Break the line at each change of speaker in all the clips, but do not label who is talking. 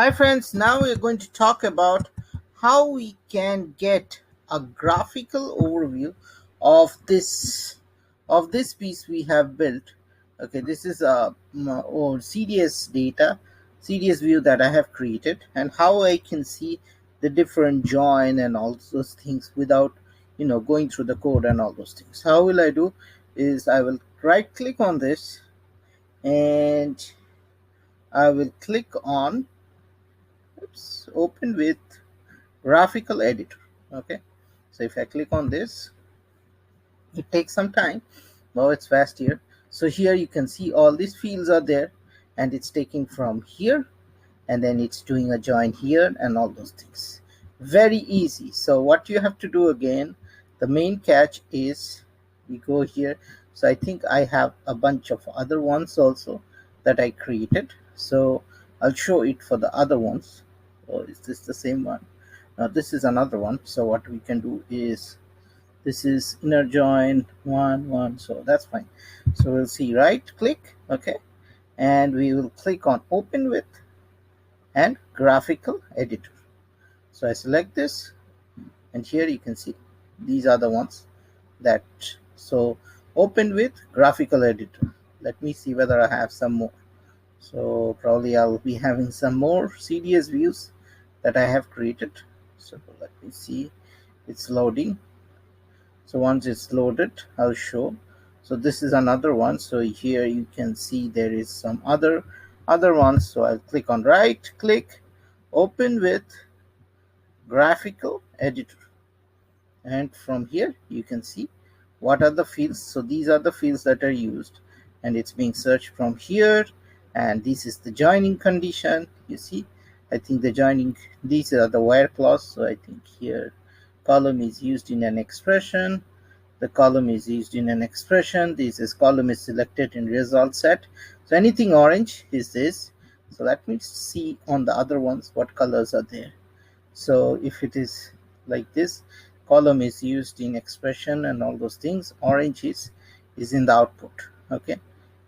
Hi friends, now we're going to talk about how we can get a graphical overview of this piece we have built. Okay, this is a old CDS view that I have created, and how I can see the different join and all those things without going through the code and all those things. How will I do is I will right click on this, and I will click on open with graphical editor. Okay, so if I click on this, it takes some time. Now it's fast here. So here you can see all these fields are there, and it's taking from here, and then it's doing a join here and all those things. Very easy. So what you have to do again, the main catch is we go here. So I think I have a bunch of other ones also that I created, so I'll show it for the other ones. Or is this the same one? Now this is another one. So what we can do is, this is inner join 1 1, so that's fine. So we'll see, right click, okay, and we will click on open with and graphical editor. So I select this, and here you can see these are the ones that, so open with graphical editor. Let me see whether I have some more. So probably I'll be having some more CDS views that I have created. So let me see, it's loading. So once it's loaded, I'll show. So this is another one. So here you can see there is some other ones. So I'll click on right click, open with graphical editor, and from here you can see what are the fields. So these are the fields that are used, and it's being searched from here. And this is the joining condition. You see, I think the joining, these are the where clause. So I think here column is used in an expression, the column is used in an expression, this is column is selected in result set. So anything orange is this. So let me see on the other ones what colors are there. So if it is like this, column is used in expression and all those things, orange is in the output, okay,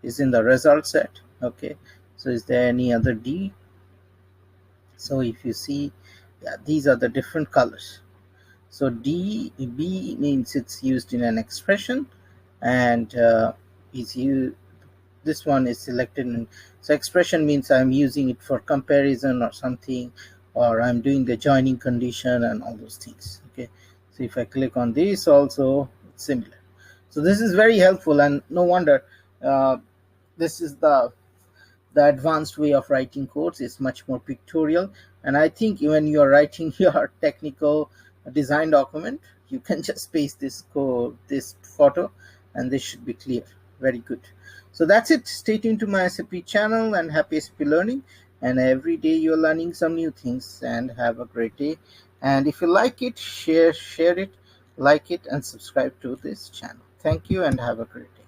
is in the result set. Okay, so is there any other D? So if you see, yeah, these are the different colors. So B means it's used in an expression, and is you this one is selected in, so expression means I'm using it for comparison or something, or I'm doing the joining condition and all those things. Okay, so if I click on this also, it's similar. So this is very helpful, and no wonder this is the advanced way of writing codes. Is much more pictorial, and I think when you are writing your technical design document, you can just paste this code, this photo, and this should be clear. Very good. So that's it. Stay tuned to my SAP channel, and happy SAP learning. And every day you're learning some new things, and have a great day. And if you like it, share it, like it, and subscribe to this channel. Thank you, and have a great day.